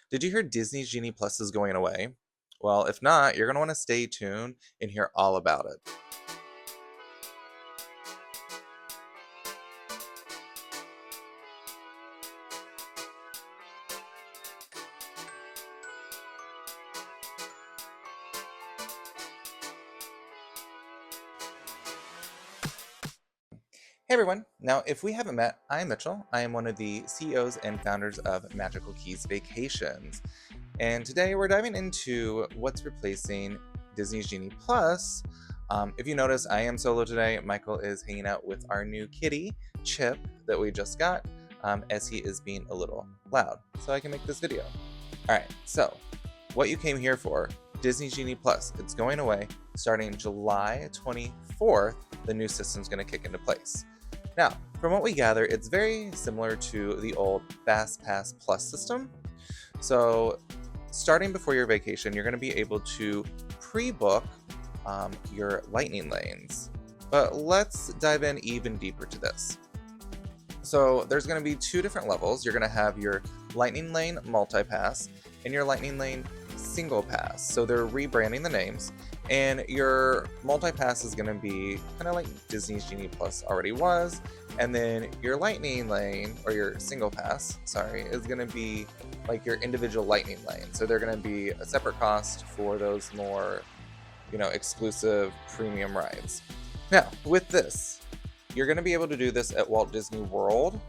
Did you hear Disney Genie Plus is going away? Well, if not, you're going to want to stay tuned and hear all about it. Hey everyone. Now, if we haven't met, I'm Mitchell. I am one of the CEOs and founders of Magical Keys Vacations. And today we're diving into what's replacing Disney's Genie Plus. If you notice, I am solo today. Michael is hanging out with our new kitty, Chip, that we just got, as he is being a little loud, so I can make this video. All right, so what you came here for, Disney Genie Plus. It's going away starting July 24th. The new system's going to kick into place. Now, from what we gather, it's very similar to the old FastPass Plus system. So, starting before your vacation, you're going to be able to pre-book your lightning lanes. But let's dive in even deeper to this. So, there's going to be two different levels. You're going to have your lightning lane multi-pass and your lightning lane single pass. So, they're rebranding the names. And your multi-pass is going to be kind of like Disney's Genie Plus already was. And then your lightning lane, or your single pass, is going to be like your individual lightning lane. So they're going to be a separate cost for those more, exclusive premium rides. Now, with this, you're going to be able to do this at Walt Disney World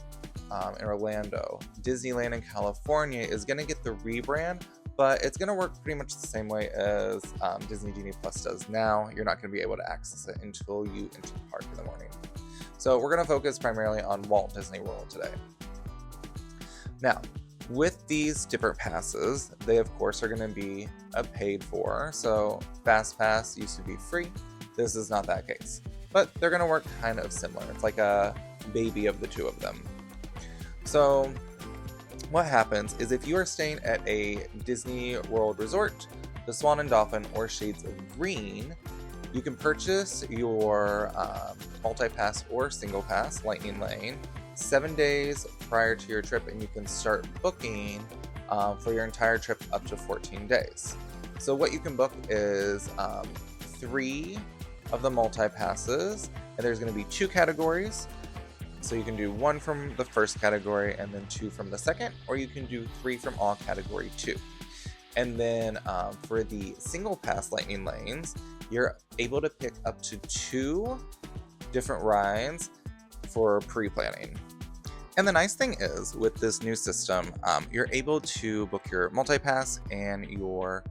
in Orlando. DisneyLand in California is going to get the rebrand, but it's going to work pretty much the same way as Disney Genie Plus does now. You're not going to be able to access it until you enter the park in the morning. So we're going to focus primarily on Walt Disney World today. Now, with these different passes, they of course are going to be paid for. So FastPass used to be free. This is not that case, but they're going to work kind of similar. It's like a baby of the two of them. So what happens is if you are staying at a Disney World resort, the Swan and Dolphin, or Shades of Green, you can purchase your multi-pass or single pass lightning lane 7 days prior to your trip, and you can start booking for your entire trip up to 14 days. So what you can book is 3 of the multi-passes, and there's going to be 2 categories. So you can do 1 from the first category and then 2 from the second, or you can do 3 from all category 2. And then for the single pass lightning lanes, you're able to pick up to 2 different rides for pre-planning. And the nice thing is, with this new system, you're able to book your multi-pass and your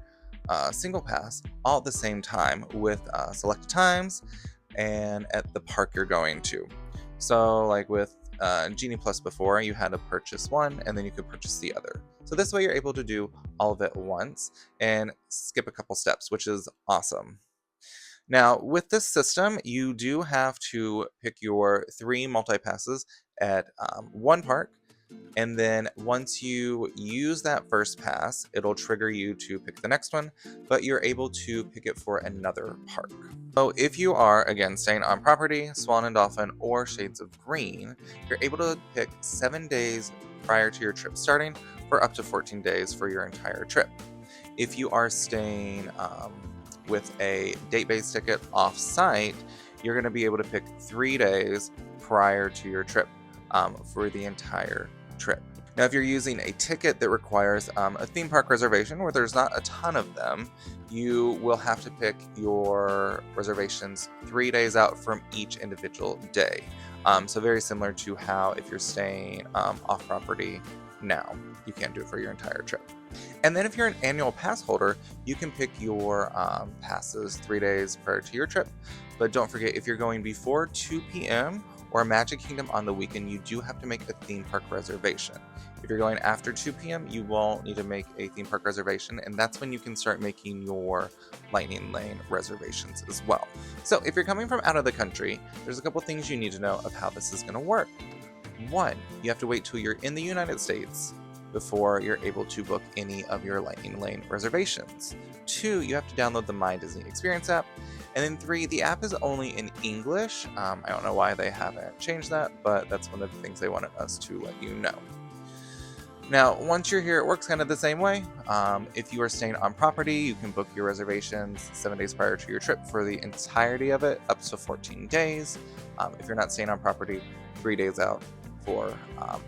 single pass all at the same time with selected times and at the park you're going to. So like with Genie Plus before, you had to purchase one and then you could purchase the other. So this way you're able to do all of it once and skip a couple steps, which is awesome. Now, with this system, you do have to pick your 3 multi-passes at one park, and then once you use that first pass, it'll trigger you to pick the next one, but you're able to pick it for another park. So if you are, again, staying on property, Swan and Dolphin, or Shades of Green, you're able to pick 7 days prior to your trip starting for up to 14 days for your entire trip. If you are staying with a date-based ticket off-site, you're going to be able to pick 3 days prior to your trip for the entire trip. Now, if you're using a ticket that requires a theme park reservation, where there's not a ton of them, you will have to pick your reservations 3 days out from each individual day. So very similar to how if you're staying off property now, you can't do it for your entire trip. And then if you're an annual pass holder, you can pick your passes 3 days prior to your trip. But don't forget, if you're going before 2 p.m. or Magic Kingdom on the weekend, you do have to make a theme park reservation. If you're going after 2 p.m., you won't need to make a theme park reservation, and that's when you can start making your lightning lane reservations as well. So if you're coming from out of the country, there's a couple things you need to know of how this is going to work. 1, you have to wait till you're in the United States before you're able to book any of your lightning lane reservations. 2, you have to download the My Disney Experience app. And then 3, the app is only in English. I don't know why they haven't changed that, but that's one of the things they wanted us to let you know. Now, once you're here, it works kind of the same way. If you are staying on property, you can book your reservations 7 days prior to your trip for the entirety of it, up to 14 days. If you're not staying on property, 3 days out for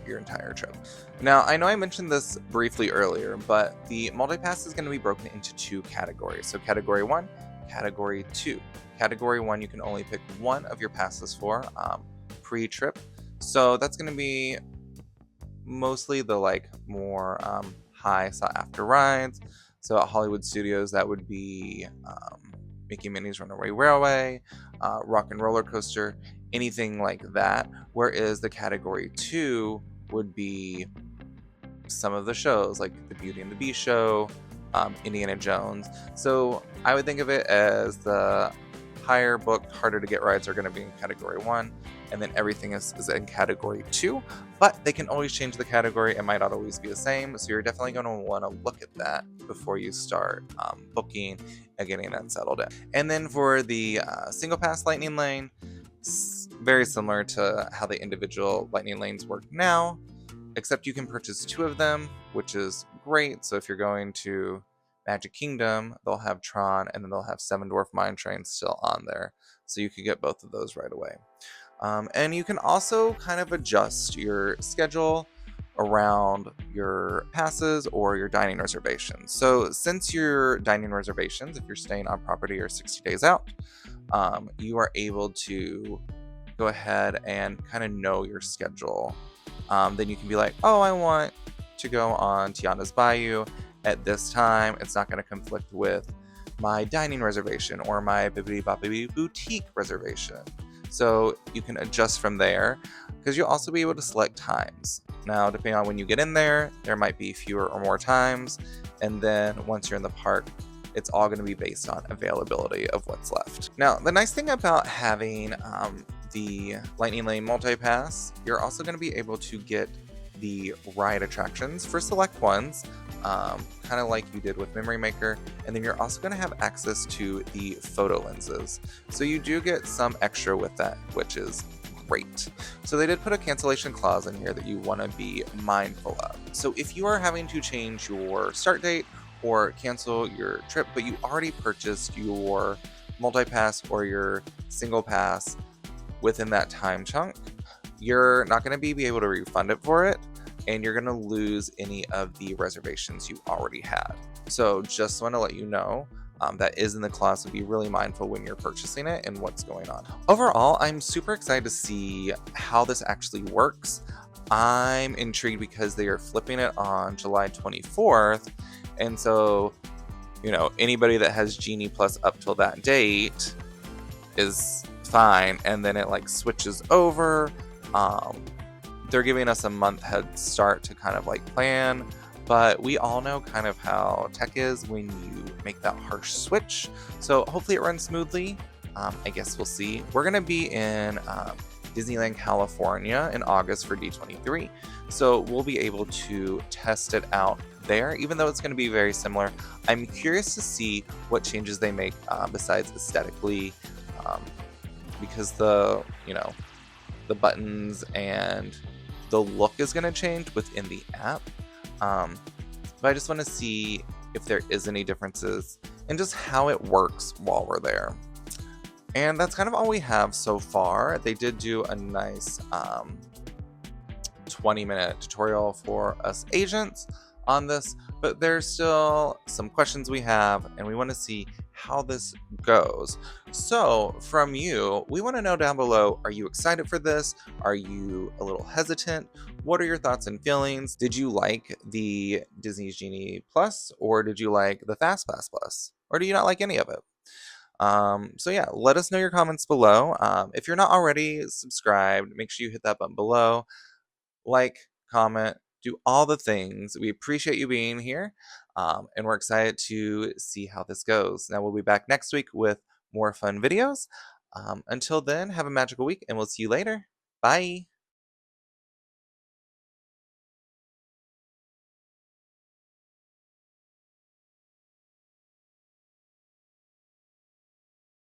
your entire trip. Now, I know I mentioned this briefly earlier, but the multi-pass is going to be broken into 2 categories. So Category 1, Category 2. Category 1, you can only pick one of your passes for pre-trip. So that's going to be mostly the more high sought after rides. So at Hollywood Studios, that would be Mickey and Minnie's Runaway Railway, Rock and Roller Coaster, anything like that. Whereas the Category 2 would be some of the shows like the Beauty and the Beast show, Indiana Jones. So I would think of it as the higher booked, harder to get rides are going to be in Category 1, and then everything is in Category 2, but they can always change the category. It might not always be the same, so you're definitely going to want to look at that before you start booking and getting that settled in. And then for the single pass lightning lane, very similar to how the individual lightning lanes work now, except you can purchase 2 of them, which is great. So if you're going to Magic Kingdom, they'll have Tron, and then they'll have Seven Dwarf Mine Train still on there. So you could get both of those right away. And you can also kind of adjust your schedule around your passes or your dining reservations. So since your dining reservations, if you're staying on property, are 60 days out, you are able to go ahead and kind of know your schedule. Then you can be like, oh, I want to go on Tiana's Bayou at this time. It's not going to conflict with my dining reservation or my Bibbidi Bobbidi Boutique reservation. So you can adjust from there, because you'll also be able to select times. Now, depending on when you get in there might be fewer or more times. And then once you're in the park, it's all going to be based on availability of what's left. Now, the nice thing about having the Lightning Lane Multi-Pass, you're also going to be able to get the ride attractions for select ones, kind of like you did with Memory Maker, and then you're also going to have access to the photo lenses. So you do get some extra with that, which is great. So they did put a cancellation clause in here that you want to be mindful of. So if you are having to change your start date or cancel your trip, but you already purchased your multi-pass or your single pass within that time chunk, you're not going to be able to refund it for it, and you're going to lose any of the reservations you already had. So just want to let you know that is in the clause, so be really mindful when you're purchasing it and what's going on. Overall, I'm super excited to see how this actually works. I'm intrigued because they are flipping it on July 24th, and so, anybody that has Genie Plus up till that date is fine, and then it switches over. They're giving us a month head start to kind of plan, but we all know kind of how tech is when you make that harsh switch. So hopefully it runs smoothly. I guess we'll see. We're going to be in DisneyLand, California in August for D23. So we'll be able to test it out there, even though it's going to be very similar. I'm curious to see what changes they make besides aesthetically, because the buttons and the look is going to change within the app. But I just want to see if there is any differences and just how it works while we're there. And that's kind of all we have so far. They did do a nice 20-minute tutorial for us agents on this, but there's still some questions we have, and we want to see how this goes. So from you, we want to know down below, are you excited for this? Are you a little hesitant? What are your thoughts and feelings? Did you like the Disney Genie Plus, or did you like the FastPass Plus? Or do you not like any of it? So yeah, let us know your comments below. If you're not already subscribed, make sure you hit that button below. Like, comment, do all the things. We appreciate you being here, and we're excited to see how this goes. Now, we'll be back next week with more fun videos. Until then, have a magical week, and we'll see you later. Bye!